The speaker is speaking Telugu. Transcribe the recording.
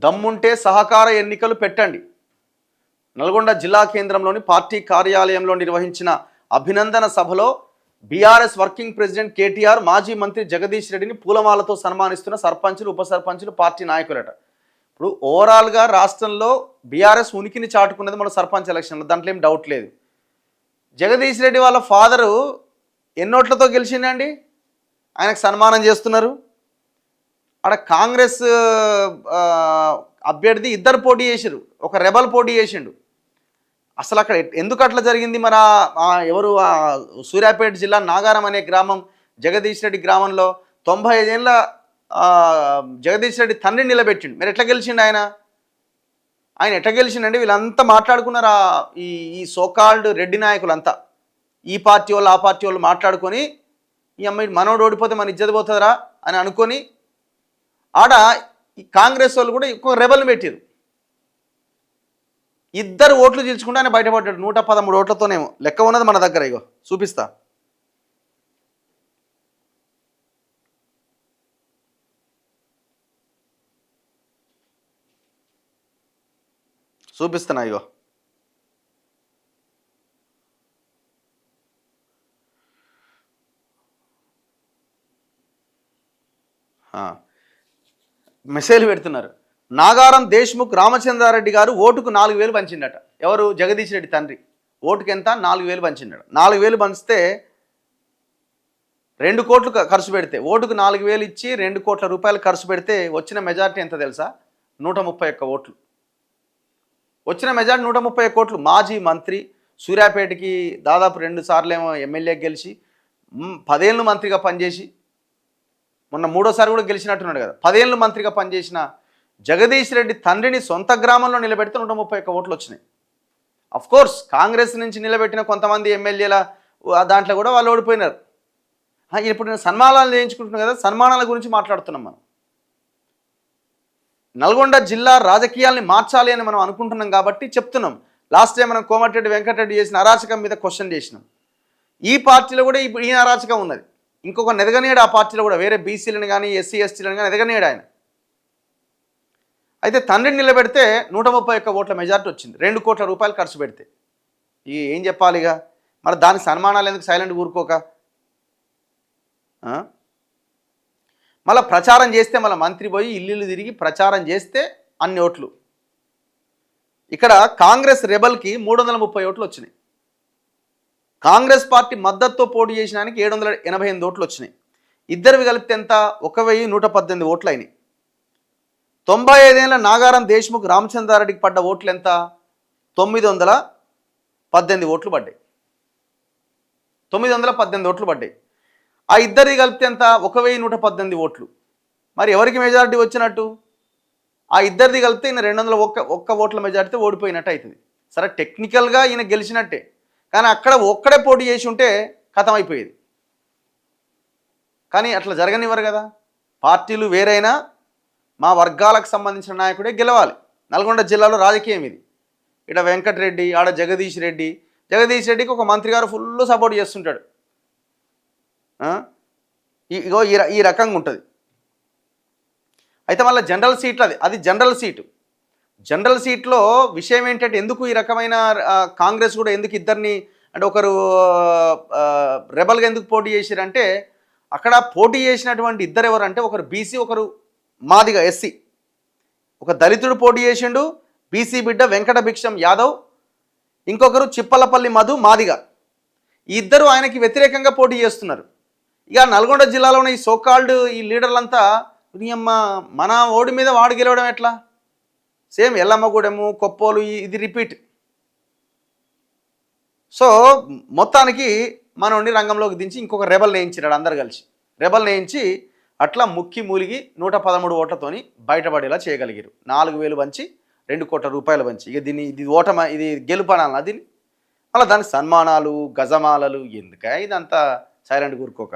దమ్ముంటే సహకార ఎన్నికలు పెట్టండి. నల్గొండ జిల్లా కేంద్రంలోని పార్టీ కార్యాలయంలో నిర్వహించిన అభినందన సభలో బీఆర్ఎస్ వర్కింగ్ ప్రెసిడెంట్ కేటీఆర్, మాజీ మంత్రి జగదీష్ రెడ్డిని పూలమాలతో సన్మానిస్తున్న సర్పంచులు, ఉప సర్పంచులు, పార్టీ నాయకులట. ఇప్పుడు ఓవరాల్గా రాష్ట్రంలో బీఆర్ఎస్ ఉనికిని చాటుకున్నది మన సర్పంచ్ ఎలక్షన్లో, దాంట్లో ఏం డౌట్ లేదు. జగదీష్ రెడ్డి వాళ్ళ ఫాదరు ఎన్నోట్లతో గెలిచిండండి, ఆయనకు సన్మానం చేస్తున్నారు. అక్కడ కాంగ్రెస్ అభ్యర్థి ఇద్దరు పోటీ చేశారు, ఒక రెబల్ పోటీ చేసిండు. అసలు అక్కడ ఎందుకు అట్లా జరిగింది? మరి ఎవరు సూర్యాపేట జిల్లా నాగారం అనే గ్రామం, జగదీష్ రెడ్డి గ్రామంలో 95 ఏళ్ళ జగదీష్ రెడ్డి తండ్రిని నిలబెట్టిండు. మీరు ఎట్లా గెలిచిండు? ఆయన ఎట్లా గెలిచిండండి? వీళ్ళంతా మాట్లాడుకున్నారు, ఈ సోకాల్డ్ రెడ్డి నాయకులంతా, ఈ పార్టీ వాళ్ళు ఆ పార్టీ వాళ్ళు మాట్లాడుకొని, ఈ అమ్మాయి మనోడు ఓడిపోతే మన ఇజ్జత పోతుందిరా అని అనుకొని ఆడ ఈ కాంగ్రెస్ వాళ్ళు కూడా ఇంకొక రెబల్ని పెట్టారు. ఇద్దరు ఓట్లు చీల్చుకుంటే ఆయన బయటపడ్డాడు. 113 ఓట్లతోనేమో లెక్క ఉన్నది మన దగ్గర. ఇగో చూపిస్తున్నా ఇగో. మెసేజ్లు పెడుతున్నారు. నాగారం దేశ్ముఖ్ రామచంద్రారెడ్డి గారు ఓటుకు 4000 పంచిండట. ఎవరు? జగదీష్ రెడ్డి తండ్రి. ఓటుకు ఎంత? 4000 పంచిండట. 4000 పంచితే 2 కోట్లు ఖర్చు పెడితే, ఓటుకు 4000 ఇచ్చి 2 కోట్ల రూపాయలు ఖర్చు పెడితే వచ్చిన మెజార్టీ ఎంత తెలుసా? 131 ఓట్లు. వచ్చిన మెజార్టీ 131 కోట్లు. మాజీ మంత్రి, సూర్యాపేటకి దాదాపు 2 సార్లు ఏమో ఎమ్మెల్యే గెలిచి, 10 ఏళ్ళు మంత్రిగా పనిచేసి, మొన్న 3వ సారి కూడా గెలిచినట్టున్నాడు కదా. 10 ఏళ్ళు మంత్రిగా పనిచేసిన జగదీష్ రెడ్డి తండ్రిని సొంత గ్రామంలో నిలబెడితే 131 ఓట్లు వచ్చినాయి. అఫ్కోర్స్ కాంగ్రెస్ నుంచి నిలబెట్టిన కొంతమంది ఎమ్మెల్యేల దాంట్లో కూడా వాళ్ళు ఓడిపోయినారు. ఇప్పుడు నేను సన్మానాలు చేయించుకుంటున్నాను కదా, సన్మానాల గురించి మాట్లాడుతున్నాం. మనం నల్గొండ జిల్లా రాజకీయాల్ని మార్చాలి అని మనం అనుకుంటున్నాం కాబట్టి చెప్తున్నాం. లాస్ట్ టైం మనం కోమటిరెడ్డి వెంకటరెడ్డి చేసిన అరాచకం మీద క్వశ్చన్ చేసినాం. ఈ పార్టీలో కూడా ఇప్పుడు ఈ అరాచకం ఉన్నది. ఇంకొక ఎదగనేడు ఆ పార్టీలో కూడా, వేరే బీసీలను కానీ ఎస్సీ ఎస్టీలను కానీ ఎదగనేడు ఆయన. అయితే తండ్రిని నిలబెడితే 131 ఓట్ల మెజార్టీ వచ్చింది, 2 కోట్ల రూపాయలు ఖర్చు పెడితే. ఏం చెప్పాలిగా మరి? దానికి సన్మానాలు ఎందుకు సైలెంట్ ఊరుకోక? మళ్ళీ ప్రచారం చేస్తే, మళ్ళీ మంత్రి పోయి ఇల్లు తిరిగి ప్రచారం చేస్తే అన్ని ఓట్లు. ఇక్కడ కాంగ్రెస్ రెబల్కి 330 ఓట్లు వచ్చినాయి. కాంగ్రెస్ పార్టీ మద్దతుతో పోటీ చేసినానికి 788 ఓట్లు వచ్చినాయి. ఇద్దరివి కలిపితే ఎంత? 1118 ఓట్లు అయినాయి. 95 ఏళ్ళ నాగారం దేశ్ముఖ్ రామచంద్రారెడ్డికి పడ్డ ఓట్లు ఎంత? 918 ఓట్లు పడ్డాయి. 918 ఓట్లు పడ్డాయి. ఆ ఇద్దరిది కలిపితే ఎంత? 1118 ఓట్లు. మరి ఎవరికి మెజారిటీ వచ్చినట్టు? ఆ ఇద్దరిది కలిపితే ఈయన 201 ఓట్ల మెజారిటీతో ఓడిపోయినట్టు అవుతుంది. సరే, టెక్నికల్గా ఈయన గెలిచినట్టే, కానీ అక్కడ ఒక్కడే పోటీ చేసి ఉంటే ఖతం అయిపోయేది. కానీ అట్లా జరగనివ్వరు కదా. పార్టీలు వేరైనా మా వర్గాలకు సంబంధించిన నాయకుడే గెలవాలి. నల్గొండ జిల్లాలో రాజకీయం ఇది. ఇక్కడ వెంకటరెడ్డి, ఆడ జగదీష్ రెడ్డి. జగదీష్ రెడ్డికి ఒక మంత్రి గారు ఫుల్ సపోర్ట్ చేస్తుంటాడు. ఇగో ఈ రకంగా ఉంటుంది. అయితే మళ్ళీ జనరల్ సీట్లు, అది జనరల్ సీటు. జనరల్ సీట్లో విషయం ఏంటంటే, ఎందుకు ఈ రకమైన కాంగ్రెస్ కూడా ఎందుకు ఇద్దరిని, అంటే ఒకరు రెబల్గా ఎందుకు పోటీ చేశారంటే, అక్కడ పోటీ చేసినటువంటి ఇద్దరు ఎవరంటే, ఒకరు బీసీ, ఒకరు మాదిగ ఎస్సీ. ఒక దళితుడు పోటీ చేసిండు, బీసీ బిడ్డ వెంకట భిక్షం యాదవ్. ఇంకొకరు చిప్పలపల్లి మధు, మాదిగ. ఈ ఇద్దరు ఆయనకి వ్యతిరేకంగా పోటీ చేస్తున్నారు. ఇక నల్గొండ జిల్లాలో ఉన్న ఈ సోకాల్డ్ ఈ లీడర్లంతా, మన ఓడి మీద వాడు గెలవడం ఎట్లా? సేమ్ ఎల్లమ్మగూడెము, కొప్పోలు, ఇది రిపీట్. సో మొత్తానికి మనోడిని రంగంలోకి దించి ఇంకొక రెబల్ నేయించాడు. అందరు కలిసి రెబల్ నేయించి అట్లా ముక్కి మూలిగి 113 ఓట్లతోని బయటపడేలా చేయగలిగారు. 4000 పంచి 2 కోట్ల రూపాయలు పంచి. ఇక ఇది గెలుపనాలన్నా దీన్ని. అలా దానికి సన్మానాలు, గజమాలలు ఎందుక? ఇదంతా సైలెంట్ కూరుకోక.